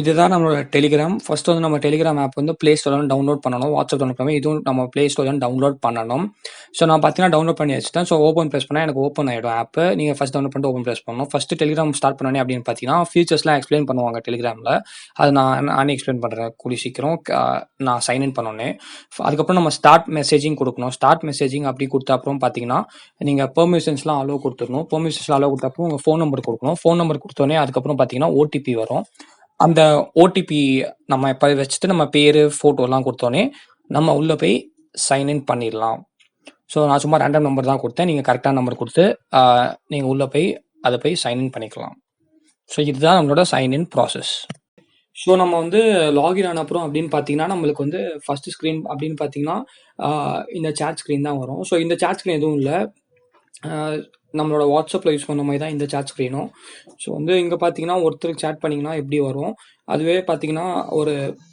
இதுதான் நம்மளோட Telegram. First வந்து நம்ம டெலிகிராம் ஆப் வந்து Play Storeல டவுன்லோட் பண்ணணும். வாட்ஸ்அப் டவுன்லோட் பண்ணி இதுவும் நம்ம Play Storeல டவுன்லோட் பண்ணணும். ஸோ நான் பார்த்தீங்கன்னா டவுன்லோட் பண்ணி வச்சுட்டேன். ஸோ ஓப்பன் பிரஸ் பண்ணா எனக்கு ஓப்பன் ஆயிடும் ஆப். நீங்க ஃபர்ஸ்ட் டவுன்லோட் பண்ணிட்டு ஓப்பன் பிரஸ் பண்ணணும். ஃபர்ஸ்ட் டெலிகிராம் ஸ்டார்ட் பண்ணனே அப்படின்னு பார்த்தீங்கன்னா, ஃபீச்சர்ஸ்லாம் எக்ஸ்பிளைன் பண்ணுவாங்க டெலிகிராம்ல. அது நானே எக்ஸ்பிளைன் பண்றேன் கூடிய சீக்கிரம். நான் சைன் இன் பண்ணோனே. அதுக்கப்புறம் நம்ம ஸ்டார்ட் மெசேஜிங் கொடுக்கணும். ஸ்டார்ட் மெசேஜிங் அப்படி கொடுத்த அப்புறம் பார்த்தீங்கன்னா, நீங்க பெர்மிஷன்ஸ்லாம் அலோவ் கொடுத்துடணும். பெர்மிஷன்ஸ்லாம் அலோவ் கொடுத்த அப்புறம் உங்க ஃபோன் நம்பர் கொடுக்கணும். ஃபோன் நம்பர் கொடுத்தோனே அதுக்கப்புறம் பார்த்தீங்கன்னா ஓடிபி வரும். அந்த ஓடிபி நம்ம இப்போ வச்சுட்டு நம்ம பேரு ஃபோட்டோலாம் கொடுத்தோன்னே நம்ம உள்ள போய் சைன் இன் பண்ணிடலாம். ஸோ நான் சும்மா ரேண்டம் நம்பர் தான் கொடுத்தேன். நீங்கள் கரெக்டான நம்பர் கொடுத்து நீங்கள் உள்ளே போய் அதை போய் சைன் இன் பண்ணிக்கலாம். ஸோ இதுதான் நம்மளோட சைன் இன் ப்ராசஸ். ஸோ நம்ம வந்து லாகின் ஆன அப்புறம் அப்படின்னு பார்த்தீங்கன்னா, நம்மளுக்கு வந்து ஃபர்ஸ்ட் ஸ்க்ரீன் அப்படின்னு பார்த்தீங்கன்னா, இந்த சேட் ஸ்க்ரீன் தான் வரும். ஸோ இந்த சேட் ஸ்க்ரீன் எதுவும் இல்லை. நம்மளோட வாட்ஸ்அப்பில் யூஸ் பண்ண மாதிரி தான் இந்த சேட் ஸ்க்ரீனும். ஸோ வந்து இங்கே பார்த்தீங்கன்னா ஒருத்தருக்கு சேட் பண்ணிங்கன்னா எப்படி வரும், அதுவே பார்த்தீங்கன்னா ஒரு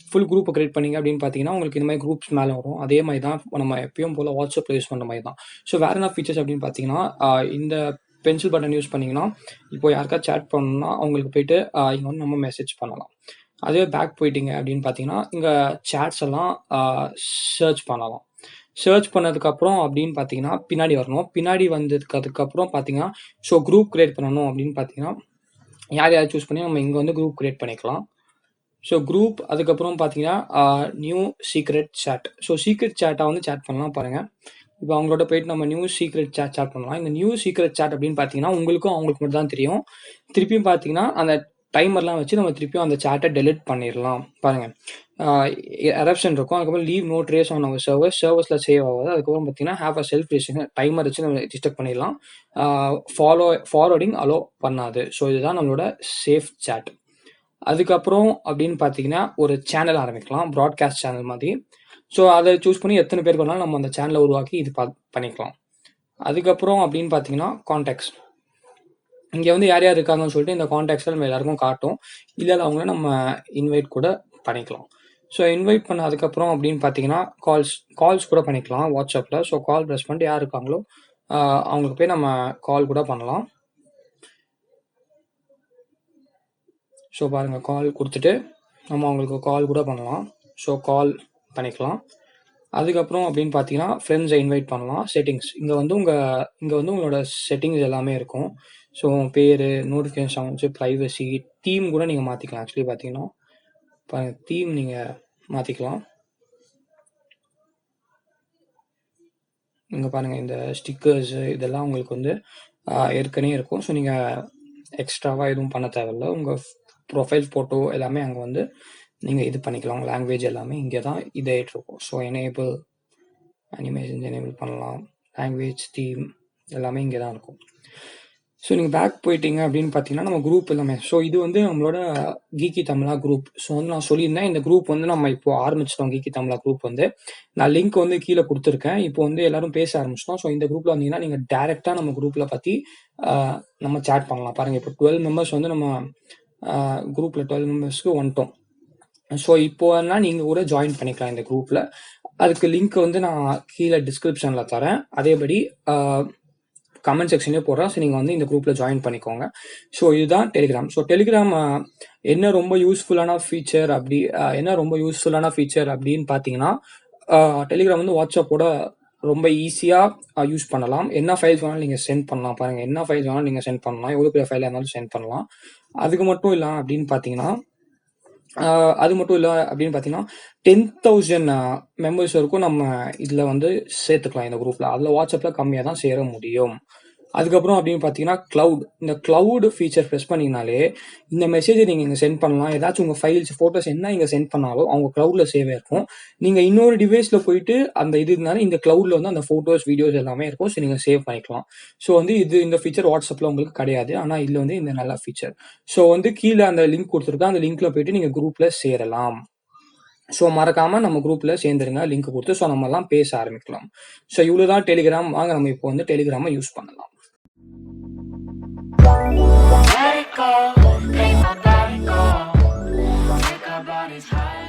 ஃபுல் குரூப்பை கிரியேட் பண்ணிங்க அப்படின்னு பார்த்தீங்கன்னா உங்களுக்கு இந்த மாதிரி குரூப்ஸ் மேலே வரும். அதே மாதிரி தான் நம்ம எப்பயும் போல் வாட்ஸ்அப்பில் யூஸ் பண்ணுற மாதிரி தான். ஸோ வேறு என்ன ஃபீச்சர்ஸ் அப்படின்னு பார்த்தீங்கன்னா, இந்த பென்சில் பட்டன் யூஸ் பண்ணிங்கன்னா இப்போ யாருக்கா சேட் பண்ணணும்னா அவங்களுக்கு போயிட்டு இங்கே வந்து நம்ம மெசேஜ் பண்ணலாம். அதுவே பேக் போயிட்டீங்க அப்படின்னு பார்த்தீங்கன்னா இங்கே சேட்ஸ் எல்லாம் சர்ச் பண்ணலாம். சர்ச் பண்ணதுக்கப்புறம் அப்படின்னு பார்த்தீங்கன்னா பின்னாடி வரணும். பின்னாடி வந்ததுக்கு அதுக்கப்புறம் பார்த்தீங்கன்னா ஸோ குரூப் கிரியேட் பண்ணணும் அப்படின்னு பார்த்தீங்கன்னா யார் யார் சூஸ் பண்ணி நம்ம இங்கே வந்து குரூப் கிரியேட் பண்ணிக்கலாம். ஸோ குரூப் அதுக்கப்புறம் பார்த்தீங்கன்னா new secret chat. So secret சேட்டை வந்து சேட் பண்ணலாம் பாருங்கள். இப்போ அவங்களோட போயிட்டு நம்ம நியூ சீக்ரெட் சேட் பண்ணலாம். இந்த நியூ சீக்ரெட் சேட் அப்படின்னு பார்த்தீங்கன்னா உங்களுக்கும் அவங்களுக்கு மட்டும் தான் தெரியும். திருப்பியும் பார்த்தீங்கன்னா அந்த டைமர்லாம் வச்சு நம்ம திருப்பியும் அந்த சேட்டை டெலிட் பண்ணிடலாம். பாருங்கள், எரப்ஷன் இருக்கும். அதுக்கப்புறம் leave no trace on our சர்வர்ஸில் சேவ் ஆகாது. அதுக்கப்புறம் பார்த்தீங்கன்னா have a self registration timer வச்சு நம்ம டிஸ்டர்ப் பண்ணிடலாம். ஃபார்வர்டிங் அலோ பண்ணாது. ஸோ இதுதான் நம்மளோட சேஃப் சேட். அதுக்கப்புறம் அப்படின்னு பார்த்தீங்கன்னா ஒரு சேனல் ஆரம்பிக்கலாம், ப்ராட்காஸ்ட் சேனல் மாதிரி. ஸோ அதை சூஸ் பண்ணி எத்தனை பேருக்கு வேணாலும் நம்ம அந்த சேனலை உருவாக்கி இது பண்ணிக்கலாம். அதுக்கப்புறம் அப்படின்னு பார்த்தீங்கன்னா கான்டாக்ட்ஸ். இங்கே வந்து யார் யார் இருக்காங்கன்னு சொல்லிட்டு இந்த கான்டாக்ட்ஸில் நம்ம எல்லாருக்கும் காட்டும். இல்லை அவங்கள நம்ம இன்வைட் கூட பண்ணிக்கலாம். ஸோ இன்வைட் பண்ண அதுக்கப்புறம் அப்படின்னு பார்த்தீங்கன்னா கால்ஸ் கூட பண்ணிக்கலாம் வாட்ஸ்அப்பில். ஸோ கால் ப்ரெஸ் பண்ணிட்டு யார் இருக்காங்களோ அவங்களுக்கு போய் நம்ம கால் கூட பண்ணலாம். ஸோ பாருங்கள், கால் கொடுத்துட்டு நம்ம அவங்களுக்கு கால் கூட பண்ணலாம். ஸோ கால் பண்ணிக்கலாம். அதுக்கப்புறம் அப்படின்னு பார்த்தீங்கன்னா ஃப்ரெண்ட்ஸை இன்வைட் பண்ணலாம். செட்டிங்ஸ் இங்கே வந்து உங்களோட செட்டிங்ஸ் எல்லாமே இருக்கும். ஸோ பேர், நோட்டிஃபிகேஷன் சவுண்ட்ஸு, ப்ரைவசி, தீம் கூட நீங்கள் மாற்றிக்கலாம். ஆக்சுவலி பார்த்தீங்கன்னா பாருங்கள், தீம் நீங்கள் மாற்றிக்கலாம். இங்கே பாருங்கள், இந்த ஸ்டிக்கர்ஸு இதெல்லாம் உங்களுக்கு வந்து ஏற்கனவே இருக்கும். ஸோ நீங்கள் எக்ஸ்ட்ராவாக எதுவும் பண்ண தேவையில்லை. உங்கள் ப்ரொஃபைல் ஃபோட்டோ எல்லாமே அங்கே வந்து நீங்கள் இது பண்ணிக்கலாம். லாங்குவேஜ் எல்லாமே இங்கே தான் இதாகிட்டு இருக்கும். ஸோ எனேபிள் அனிமேஷன்ஸ் எனேபிள் பண்ணலாம். லாங்குவேஜ், தீம் எல்லாமே இங்கே தான் இருக்கும். ஸோ நீங்கள் பேக் போயிட்டீங்க அப்படின்னு பார்த்தீங்கன்னா நம்ம குரூப் எல்லாமே. ஸோ இது வந்து நம்மளோட கீக்கி தமிழா குரூப். ஸோ வந்து நான் சொல்லியிருந்தேன் இந்த குரூப் வந்து நம்ம இப்போ ஆரம்பிச்சிட்டோம். கீக்கி தமிழா குரூப் வந்து நான் லிங்க் வந்து கீழே கொடுத்துருக்கேன். இப்போ வந்து எல்லாரும் பேச ஆரம்பிச்சிட்டோம். ஸோ இந்த குரூப்பில் வந்தீங்கன்னா நீங்கள் டேரெக்டாக நம்ம குரூப்பில் பற்றி நம்ம சேட் பண்ணலாம். பாருங்கள், இப்போ 12 மெம்பர்ஸ் வந்து நம்ம குரூப்பில் 12 மெம்பர்ஸ்க்கு வந்துட்டோம். ஸோ இப்போ வேணா நீங்கள் கூட ஜாயின் பண்ணிக்கலாம் இந்த குரூப்பில். அதுக்கு லிங்க் வந்து நான் கீழே டிஸ்கிரிப்ஷனில் தரேன். அதேபடி கமெண்ட் செக்ஷன்லேயே போடுறேன். ஸோ நீங்கள் வந்து இந்த குரூப்பில் ஜாயின் பண்ணிக்கோங்க. ஸோ இதுதான் டெலிகிராம். ஸோ டெலிகிராம் என்ன ரொம்ப யூஸ்ஃபுல்லான ஃபீச்சர் அப்படின்னு பார்த்தீங்கன்னா, டெலிகிராம் வந்து வாட்ஸ்அப்போட ரொம்ப ஈஸியாக யூஸ் பண்ணலாம். என்ன ஃபைல்ஸ் வேணாலும் நீங்கள் சென்ட் பண்ணலாம். பாருங்கள், என்ன ஃபைல்ஸ் வேணாலும் நீங்கள் சென்ட் பண்ணலாம். எவ்வளோ பெரிய ஃபைலாக இருந்தாலும் சென்ட் பண்ணலாம். அது மட்டும் இல்லை அப்படின்னு பார்த்தீங்கன்னா 10,000 மெம்பர்ஸ் வரைக்கும் நம்ம இதில் வந்து சேர்த்துக்கலாம் இந்த குரூப்பில். அதில் வாட்ஸ்அப்பில் கம்மியாக தான் சேர முடியும். அதுக்கப்புறம் அப்படின்னு பார்த்தீங்கன்னா இந்த கிளவுட் ஃபீச்சர் ப்ரெஸ் பண்ணிங்கனாலே இந்த மெசேஜை நீங்கள் இங்கே சென்ட் பண்ணலாம். ஏதாச்சும் உங்கள் ஃபைல்ஸ், ஃபோட்டோஸ் என்ன இங்கே சென்ட் பண்ணாலும் அவங்க கிளவுடில் சேவ் இருக்கும். நீங்கள் இன்னொரு டிவைஸில் போயிட்டு அந்த இது இருந்தாலும் இந்த கிளவுடில் வந்து அந்த ஃபோட்டோஸ், வீடியோஸ் எல்லாமே இருக்கும். ஸோ நீங்கள் சேவ் பண்ணிக்கலாம். ஸோ வந்து இந்த ஃபீச்சர் வாட்ஸ்அப்பில் உங்களுக்கு கிடையாது. ஆனால் இதில் வந்து இந்த நல்ல ஃபீச்சர். ஸோ வந்து கீழே அந்த லிங்க் கொடுத்துருக்கேன். அந்த லிங்க்கில் போயிட்டு நீங்கள் குரூப்பில் சேரலாம். ஸோ மறக்காமல் நம்ம குரூப்பில் சேர்ந்துருங்க, லிங்க் கொடுத்து. ஸோ நம்ம எல்லாம் பேச ஆரம்பிக்கலாம். ஸோ இவ்வளோ தான் டெலிகிராம். வாங்க நம்ம இப்போ வந்து டெலிகிராமை யூஸ் பண்ணலாம். Let it go, make my body go, make our bodies high.